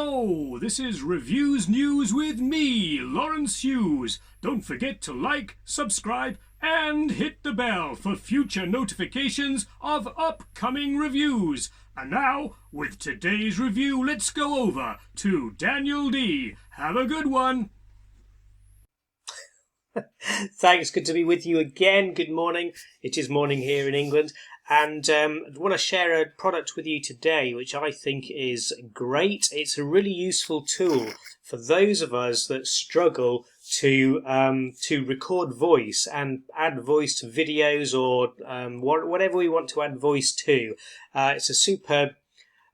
Hello, this is Reviews News with me, Lawrence Hughes. Don't forget to like, subscribe, and hit the bell for future notifications of upcoming reviews. And now, with today's review, let's go over to Daniel D. Have a good one. Thanks, good to be with you again. Good morning. It is morning here in England. And I want to share a product with you today, which I think is great. It's a really useful tool for those of us that struggle to record voice and add voice to videos or whatever we want to add voice to. It's a superb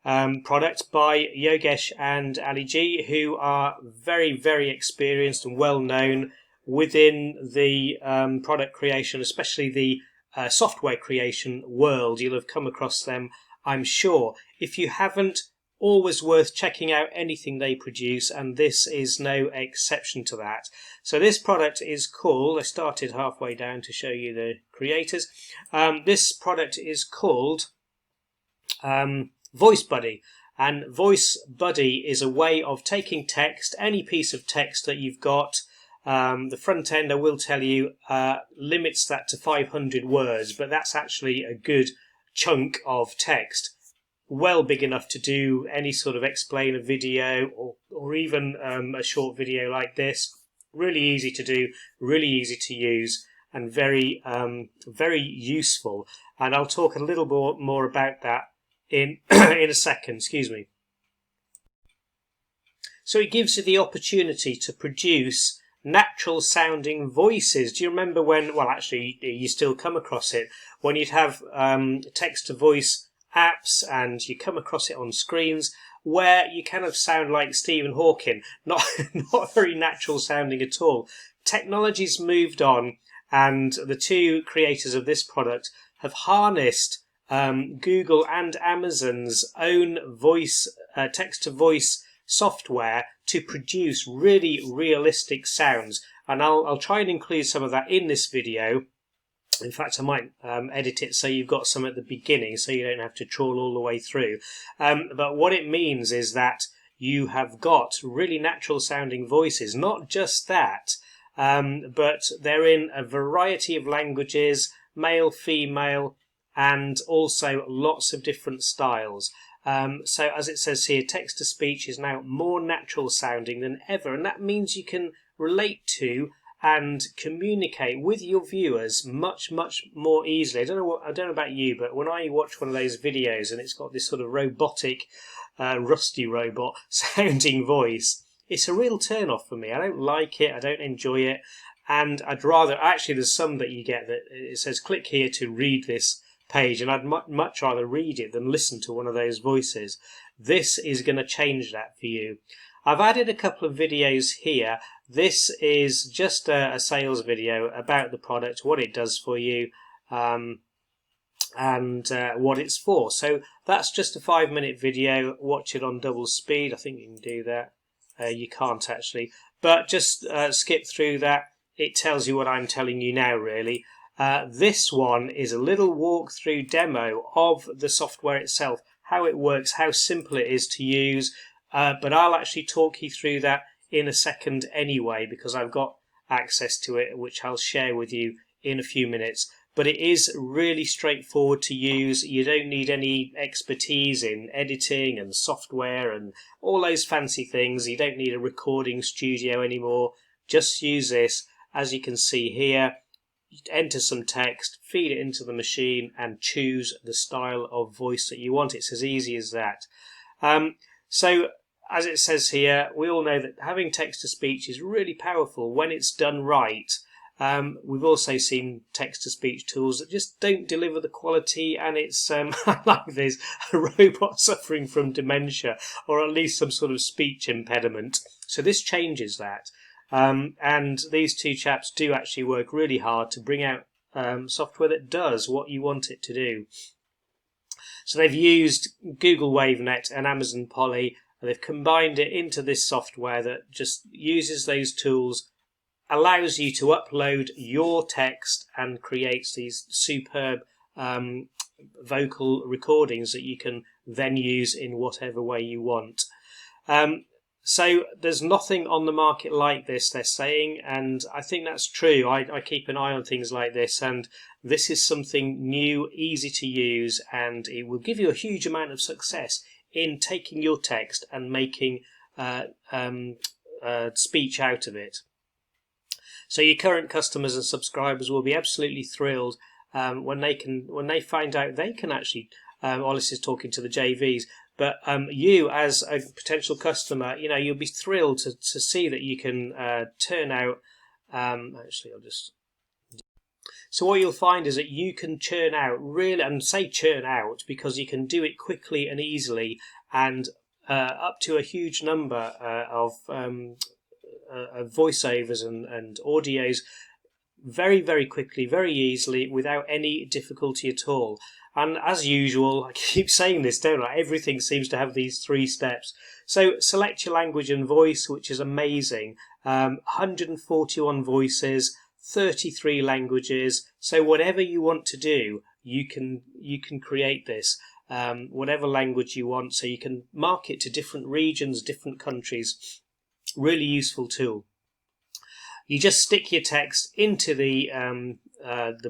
product by Yogesh and Ali G, who are very, very experienced and well known within the product creation, especially the software creation world. You'll have come across them, I'm sure. If you haven't, always worth checking out anything they produce, and this is no exception to that. So this product is called, I started halfway down to show you the creators. This product is called VoiceBuddy. And VoiceBuddy is a way of taking text, any piece of text that you've got. The front end, I will tell you, limits that to 500 words, but that's actually a good chunk of text. Well big enough to do any sort of explainer video or even a short video like this. Really easy to do, really easy to use, and very, very useful. And I'll talk a little more about that in a second, excuse me. So it gives you the opportunity to produce natural sounding voices. Do you remember when, well actually you still come across it, when you'd have text to voice apps and you come across it on screens where you kind of sound like Stephen Hawking, not very natural sounding at all. Technology's moved on, and the two creators of this product have harnessed Google and Amazon's own voice text to voice software to produce really realistic sounds, and I'll try and include some of that in this video. In fact, I might edit it so you've got some at the beginning so you don't have to trawl all the way through. But what it means is that you have got really natural sounding voices. Not just that, but they're in a variety of languages, male, female, and also lots of different styles. So as it says here, text-to-speech is now more natural sounding than ever, and that means you can relate to and communicate with your viewers much, much more easily. I don't know about you, but when I watch one of those videos and it's got this sort of robotic, rusty robot sounding voice, it's a real turn-off for me. I don't like it, I don't enjoy it, and I'd rather, actually there's some that you get that it says click here to read this page, and I'd much rather read it than listen to one of those voices. This is going to change that for you. I've added a couple of videos here. This is just a sales video about the product, what it does for you, and what it's for. So that's just a 5-minute video. Watch it on double speed. I think you can do that. You can't actually, but just skip through that. It tells you what I'm telling you now, really. This one is a little walkthrough demo of the software itself, how it works, how simple it is to use, but I'll actually talk you through that in a second anyway, because I've got access to it, which I'll share with you in a few minutes. But it is really straightforward to use. You don't need any expertise in editing and software and all those fancy things. You don't need a recording studio anymore. Just use this, as you can see here. Enter some text, feed it into the machine, and choose the style of voice that you want. It's as easy as that. So, as it says here, we all know that having text-to-speech is really powerful when it's done right. We've also seen text-to-speech tools that just don't deliver the quality, and it's like there's a robot suffering from dementia, or at least some sort of speech impediment. So this changes that. And these two chaps do actually work really hard to bring out software that does what you want it to do. So they've used Google WaveNet and Amazon Poly, and they've combined it into this software that just uses those tools, allows you to upload your text, and creates these superb vocal recordings that you can then use in whatever way you want. So there's nothing on the market like this, they're saying, and I think that's true. I keep an eye on things like this, and this is something new, easy to use, and it will give you a huge amount of success in taking your text and making speech out of it. So your current customers and subscribers will be absolutely thrilled when they find out they can actually. This is talking to the JVs, but you as a potential customer, you'll be thrilled to see that you can turn out. So what you'll find is that you can churn out really, and say churn out because you can do it quickly and easily, and up to a huge number of voiceovers and audios very, very quickly, very easily, without any difficulty at all. And as usual, I keep saying this, don't I? Everything seems to have these 3 steps. So select your language and voice, which is amazing. 141 voices, 33 languages. So whatever you want to do, you can create this. Whatever language you want, so you can market to different regions, different countries. Really useful tool. You just stick your text into the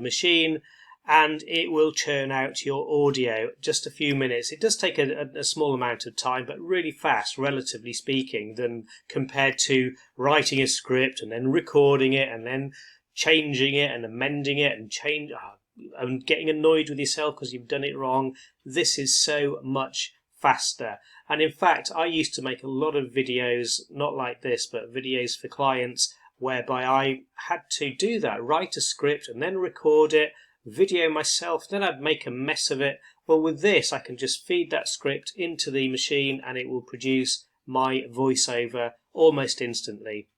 machine, and it will churn out your audio just a few minutes. It does take a small amount of time, but really fast, relatively speaking, than compared to writing a script and then recording it and then changing it and amending it and getting annoyed with yourself because you've done it wrong. This is so much faster. And in fact, I used to make a lot of videos, not like this, but videos for clients, whereby I had to do that, write a script and then record it, video myself, then I'd make a mess of it. Well, with this, I can just feed that script into the machine and it will produce my voiceover almost instantly.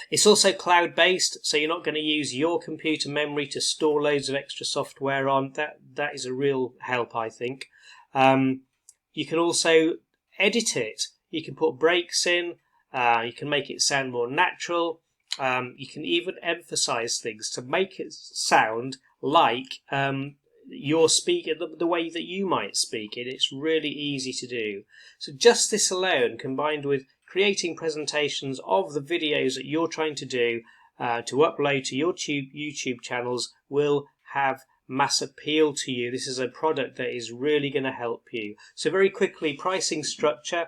It's also cloud-based, so you're not going to use your computer memory to store loads of extra software on. That is a real help, I think. You can also edit it. You can put breaks in. You can make it sound more natural. You can even emphasize things to make it sound like you're speaking the way that you might speak it. It's really easy to do. So just this alone, combined with creating presentations of the videos that you're trying to do to upload to your YouTube channels, will have mass appeal to you. This is a product that is really going to help you. So very quickly, pricing structure.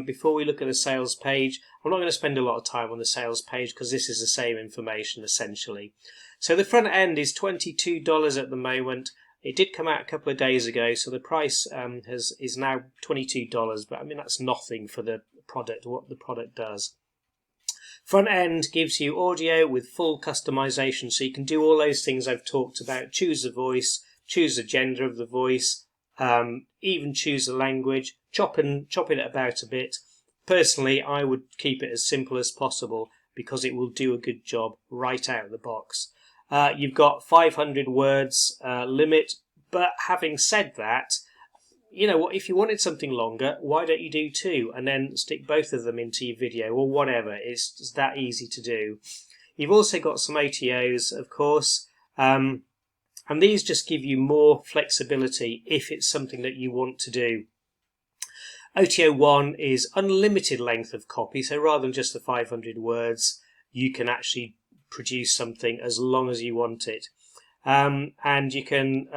Before we look at the sales page, I'm not going to spend a lot of time on the sales page because this is the same information essentially. So the front end is $22 at the moment. It did come out a couple of days ago, so the price is now $22, but I mean that's nothing for the product, what the product does. Front end gives you audio with full customization, so you can do all those things I've talked about. Choose the voice, choose the gender of the voice, even choose the language, chop it about a bit. Personally, I would keep it as simple as possible because it will do a good job right out of the box. You've got 500 words limit, but having said that, you know what, if you wanted something longer, why don't you do 2 and then stick both of them into your video or whatever. It's just that easy to do. You've also got some OTOs, of course, and these just give you more flexibility if it's something that you want to do. OTO 1 is unlimited length of copy, so rather than just the 500 words, you can actually produce something as long as you want it. And you can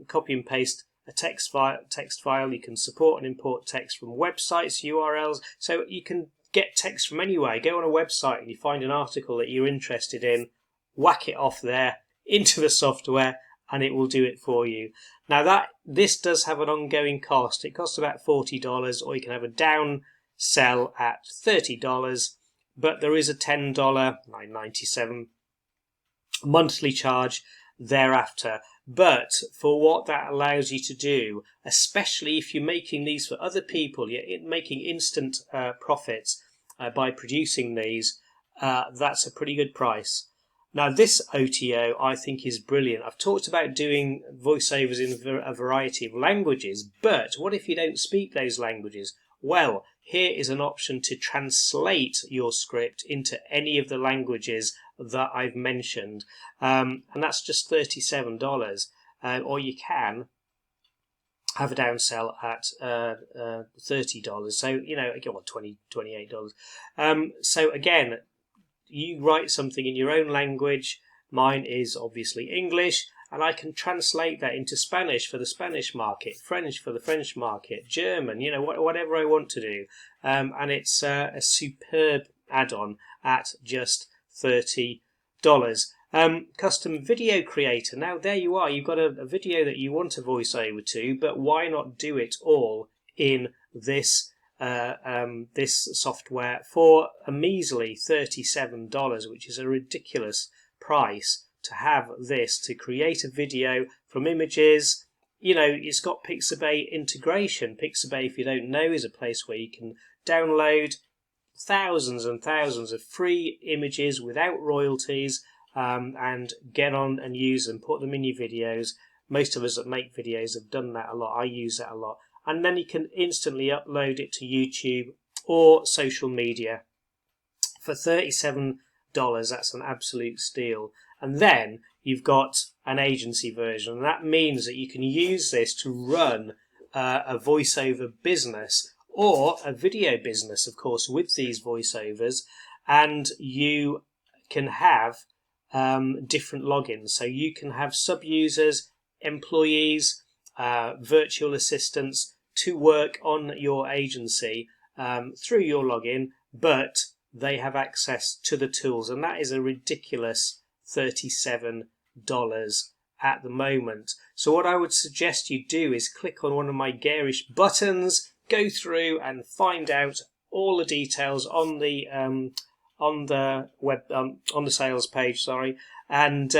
copy and paste a text file. You can support and import text from websites, URLs, so you can get text from anywhere. Go on a website and you find an article that you're interested in, whack it off there into the software, and it will do it for you. Now this does have an ongoing cost. It costs about $40, or you can have a down sell at $30, but there is a $10, $9.97 monthly charge thereafter. But for what that allows you to do, especially if you're making these for other people, you're making instant profits by producing these, that's a pretty good price. Now this OTO I think is brilliant. I've talked about doing voiceovers in a variety of languages, but what if you don't speak those languages? Well, here is an option to translate your script into any of the languages that I've mentioned, and that's just $37. Or you can have a downsell at $30. So, you know, again, what, $28. So again, you write something in your own language. Mine is obviously English, and I can translate that into Spanish for the Spanish market, French for the French market, German, you know, whatever I want to do. And it's a superb add-on at just $30. Custom video creator. Now there you are. You've got a video that you want to voice over to, but why not do it all in this this software for a measly $37, which is a ridiculous price to have this to create a video from images. You know, it's got Pixabay integration. Pixabay, if you don't know, is a place where you can download thousands and thousands of free images without royalties, and get on and use them, put them in your videos. Most of us that make videos have done that a lot. I use that a lot. And then you can instantly upload it to YouTube or social media for $37. That's an absolute steal. And then you've got an agency version, and that means that you can use this to run a voiceover business or a video business, of course, with these voiceovers, and you can have different logins. So you can have sub-users, employees, virtual assistants to work on your agency through your login, but they have access to the tools, and that is a ridiculous $37 at the moment. So what I would suggest you do is click on one of my garish buttons, go through and find out all the details on the web on the sales page, sorry, and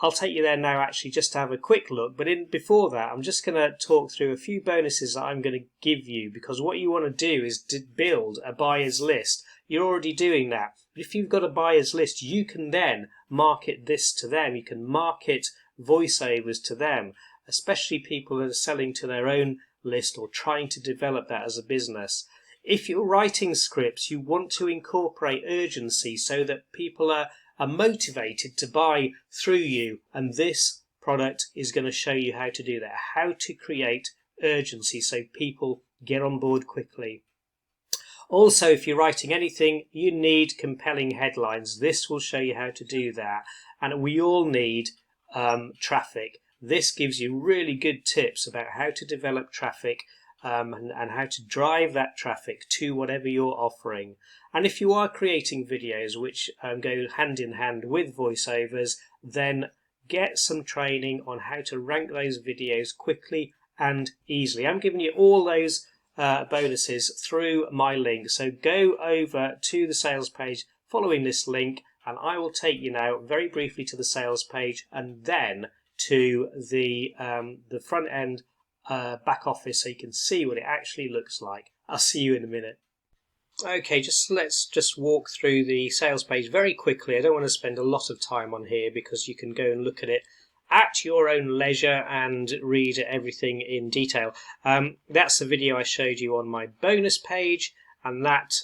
I'll take you there now actually just to have a quick look. But before that, I'm just going to talk through a few bonuses that I'm going to give you, because what you want to do is to build a buyer's list. You're already doing that. But if you've got a buyer's list, you can then market this to them. You can market voiceovers to them, especially people that are selling to their own list or trying to develop that as a business. If you're writing scripts, you want to incorporate urgency so that people are motivated to buy through you, and this product is going to show you how to do that, how to create urgency so people get on board quickly. Also, if you're writing anything, you need compelling headlines. This will show you how to do that, and we all need traffic. This gives you really good tips about how to develop traffic and how to drive that traffic to whatever you're offering. And if you are creating videos which go hand in hand with voiceovers, then get some training on how to rank those videos quickly and easily. I'm giving you all those bonuses through my link. So go over to the sales page following this link, and I will take you now very briefly to the sales page and then to the front end back office, so you can see what it actually looks like. I'll see you in a minute. Okay, let's just walk through the sales page very quickly. I don't want to spend a lot of time on here because you can go and look at it at your own leisure and read everything in detail. That's the video I showed you on my bonus page, and that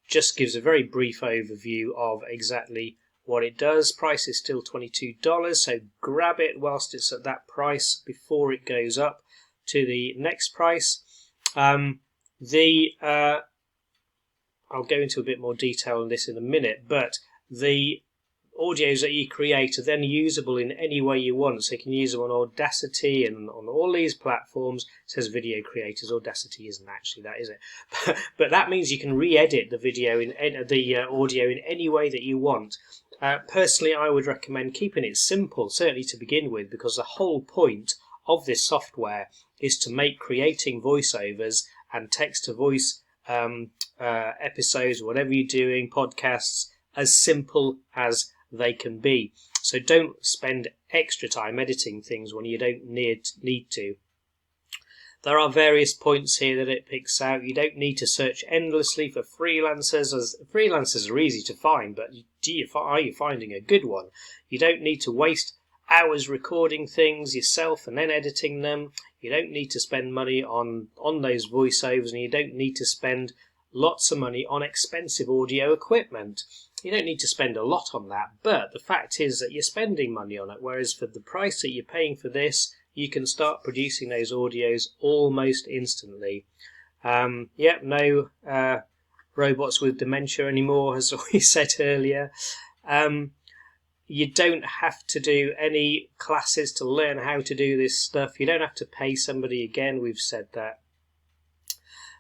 just gives a very brief overview of exactly what it does. Price is still $22, so grab it whilst it's at that price before it goes up to the next price. I'll go into a bit more detail on this in a minute, but the audios that you create are then usable in any way you want. So you can use them on Audacity and on all these platforms. It says video creators. Audacity isn't actually that, is it? But that means you can re-edit the video in the audio in any way that you want. Personally, I would recommend keeping it simple, certainly to begin with, because the whole point of this software is to make creating voiceovers and text-to-voice episodes, whatever you're doing, podcasts, as simple as they can be. So don't spend extra time editing things when you don't need to. There are various points here that it picks out. You don't need to search endlessly for freelancers, as freelancers are easy to find, but are you finding a good one? You don't need to waste hours recording things yourself and then editing them. You don't need to spend money on those voiceovers, and you don't need to spend lots of money on expensive audio equipment. You don't need to spend a lot on that, but the fact is that you're spending money on it, whereas for the price that you're paying for this, you can start producing those audios almost instantly. No robots with dementia anymore, as we said earlier. You don't have to do any classes to learn how to do this stuff. You don't have to pay somebody again. We've said that.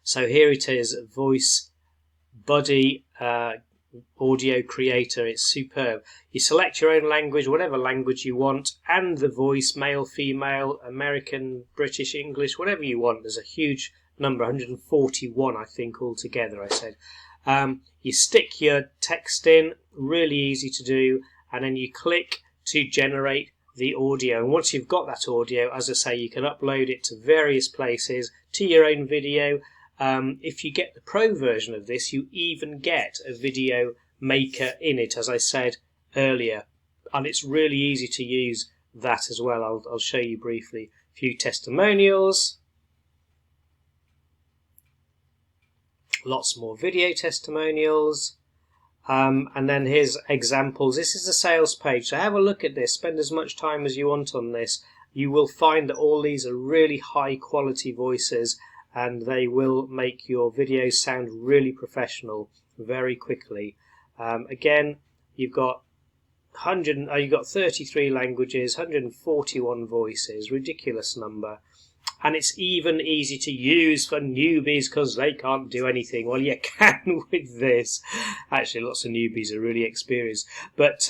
So here it is, VoiceBuddy audio creator. It's superb. You select your own language, whatever language you want, and the voice, male, female, American, British, English, whatever you want. There's a huge number, 141 I think altogether, I said. You stick your text in, really easy to do, and then you click to generate the audio. And once you've got that audio, as I say, you can upload it to various places, to your own video. If you get the pro version of this, you even get a video maker in it, as I said earlier, and it's really easy to use that as well. I'll show you briefly a few testimonials, lots more video testimonials, and then here's examples. This is a sales page, so have a look at this, spend as much time as you want on this. You will find that all these are really high quality voices, and they will make your videos sound really professional very quickly. Again, you've got 33 languages, 141 voices, ridiculous number, and it's even easy to use for newbies because they can't do anything. Well, you can with this. Actually, lots of newbies are really experienced, but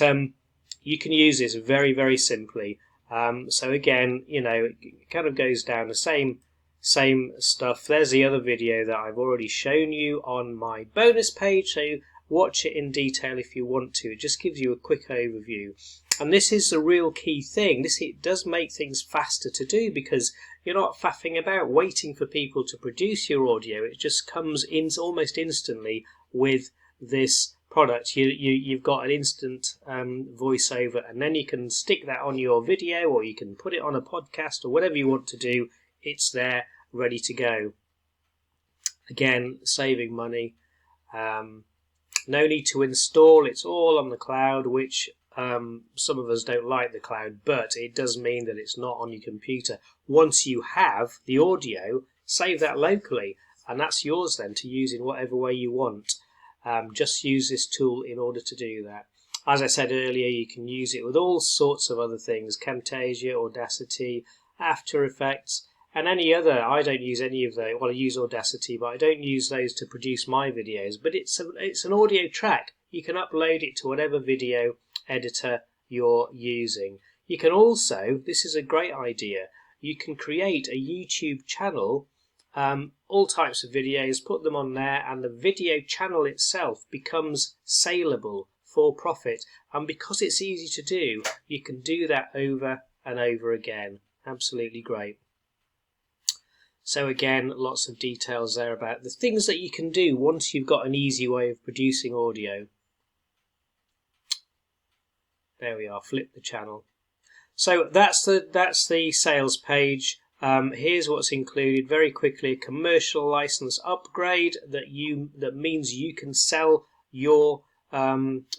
you can use this very, very simply. So again, it kind of goes down the same stuff. There's the other video that I've already shown you on my bonus page, so watch it in detail if you want to. It just gives you a quick overview, and this is the real key thing. It does make things faster to do because you're not faffing about waiting for people to produce your audio. It just comes in almost instantly with this product. You've got an instant voiceover, and then you can stick that on your video, or you can put it on a podcast, or whatever you want to do. It's there, ready to go. Again, saving money. No need to install. It's all on the cloud, which some of us don't like the cloud, but it does mean that it's not on your computer. Once you have the audio, save that locally, and that's yours then to use in whatever way you want. Just use this tool in order to do that. As I said earlier, you can use it with all sorts of other things: Camtasia, Audacity, After Effects, and any other. I don't use any of those. Well, I use Audacity, but I don't use those to produce my videos. But it's an audio track. You can upload it to whatever video editor you're using. You can also, this is a great idea, you can create a YouTube channel, all types of videos, put them on there, and the video channel itself becomes saleable for profit. And because it's easy to do, you can do that over and over again. Absolutely great. So again, lots of details there about the things that you can do once you've got an easy way of producing audio. There we are, flip the channel. So that's the sales page. Here's what's included very quickly: a commercial license upgrade that means you can sell your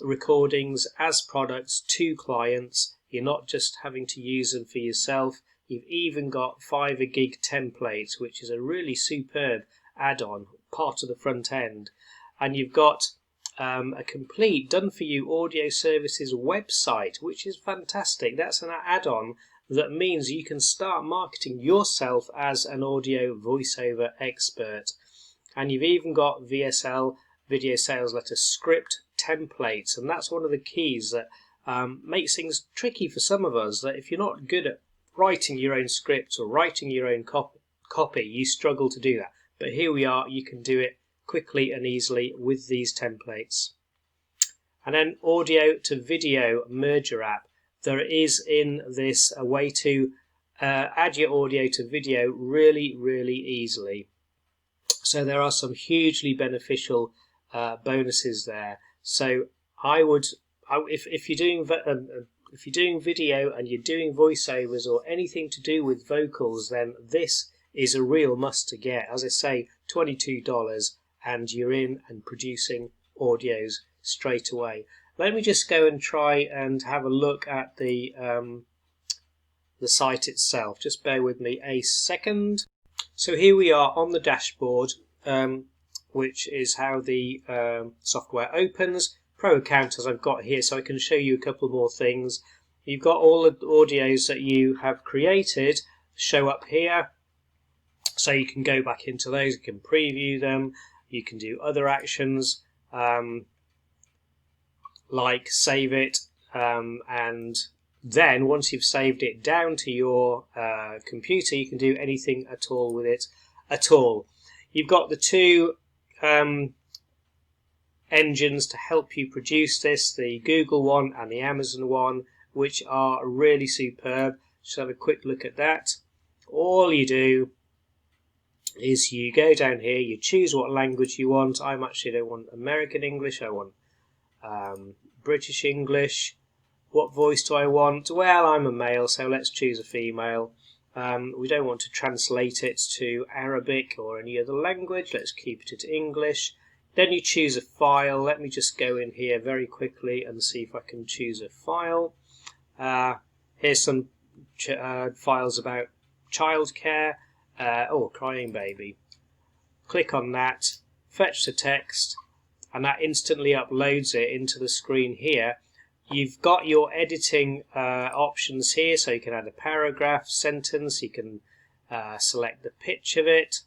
recordings as products to clients. You're not just having to use them for yourself. You've even got Fiverr Gig templates, which is a really superb add-on, part of the front end. And you've got a complete done-for-you audio services website, which is fantastic. That's an add-on that means you can start marketing yourself as an audio voiceover expert. And you've even got VSL, video sales letter script templates, and that's one of the keys that makes things tricky for some of us, that if you're not good at writing your own scripts or writing your own copy, you struggle to do that. But here we are, you can do it quickly and easily with these templates. And then audio to video merger app. There is in this a way to add your audio to video really, really easily. So there are some hugely beneficial bonuses there. So if you're doing video and you're doing voiceovers or anything to do with vocals, then this is a real must to get. As I say, $22, and you're in and producing audios straight away. Let me just go and try and have a look at the the site itself. Just bear with me a second. So here we are on the dashboard, which is how the software opens. Pro account as I've got here, so I can show you a couple more things. You've got all the audios that you have created show up here, so you can go back into those, you can preview them, you can do other actions like save it, and then once you've saved it down to your computer, you can do anything at all with it at all. You've got the two engines to help you produce this, the Google one and the Amazon one, which are really superb. Just have a quick look at that. All you do is you go down here, you choose what language you want. I actually don't want American English, I want British English. What voice do I want? Well, I'm a male, so let's choose a female. We don't want to translate it to Arabic or any other language. Let's keep it to English. Then you choose a file. Let me just go in here very quickly and see if I can choose a file. Here's some files about childcare. Crying baby. Click on that, fetch the text, and that instantly uploads it into the screen here. You've got your editing options here, so you can add a paragraph, sentence, you can select the pitch of it,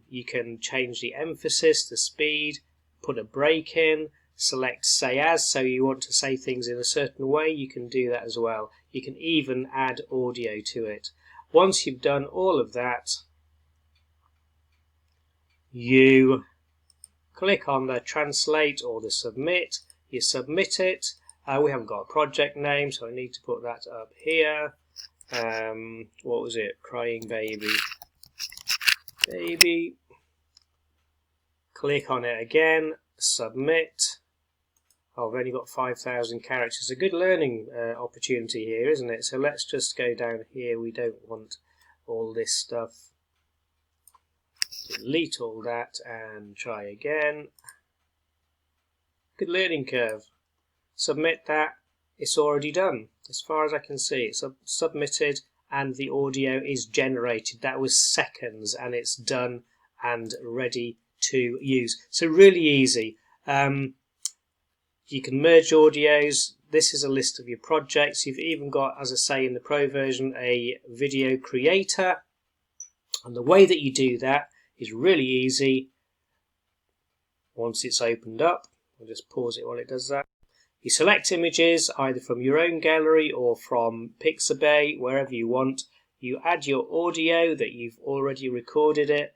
you can change the emphasis, the speed, put a break in, select say as, so you want to say things in a certain way, you can do that as well. You can even add audio to it. Once you've done all of that, you click on the translate or the submit, you submit it. We haven't got a project name, so I need to put that up here. What was it? Crying baby. Baby. Click on it again, submit. Oh, I've only got 5,000 characters. A good learning opportunity here, isn't it? So let's just go down here. We don't want all this stuff. Delete all that and try again. Good learning curve. Submit that. It's already done. As far as I can see, it's submitted and the audio is generated. That was seconds and it's done and ready to use. So really easy. You can merge audios. This is a list of your projects. You've even got, as I say in the Pro version, a video creator. And the way that you do that is really easy. Once it's opened up, I'll just pause it while it does that. You select images either from your own gallery or from Pixabay, wherever you want. You add your audio that you've already recorded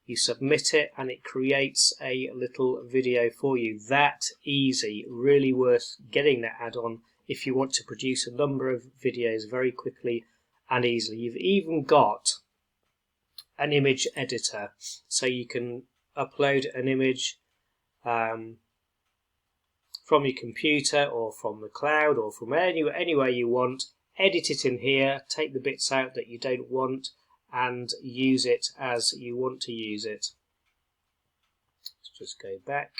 you submit it and it creates a little video for you. That easy, really worth getting that add-on if you want to produce a number of videos very quickly and easily. You've even got an image editor, so you can upload an image from your computer or from the cloud or from anywhere you want, edit it in here, take the bits out that you don't want and use it as you want to use it. Let's just go back.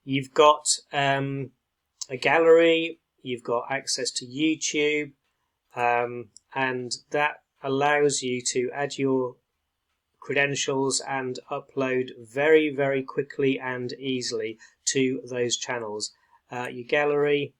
You've got a gallery, you've got access to YouTube, and that allows you to add your credentials and upload very, very quickly and easily to those channels. Your gallery,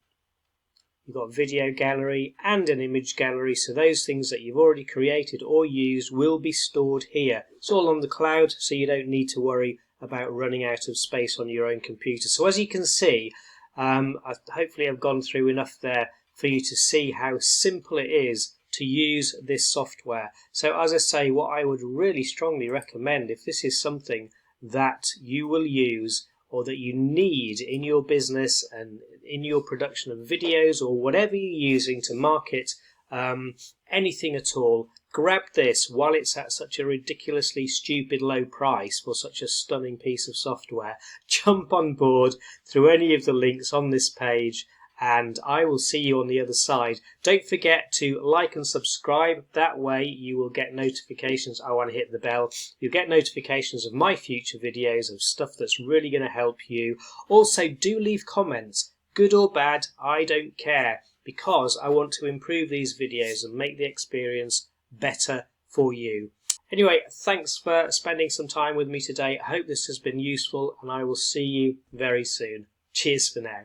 you've got video gallery and an image gallery, so those things that you've already created or used will be stored here. It's all on the cloud, so you don't need to worry about running out of space on your own computer. So as you can see, hopefully I've gone through enough there for you to see how simple it is to use this software. So as I say, what I would really strongly recommend, if this is something that you will use or that you need in your business and in your production of videos or whatever you're using to market anything at all, grab this while it's at such a ridiculously stupid low price for such a stunning piece of software. Jump on board through any of the links on this page and I will see you on the other side. Don't forget to like and subscribe. That way you will get notifications. I want to hit the bell. You'll get notifications of my future videos of stuff that's really going to help you. Also, do leave comments, good or bad, I don't care, because I want to improve these videos and make the experience better for you. Anyway, thanks for spending some time with me today. I hope this has been useful, and I will see you very soon. Cheers for now.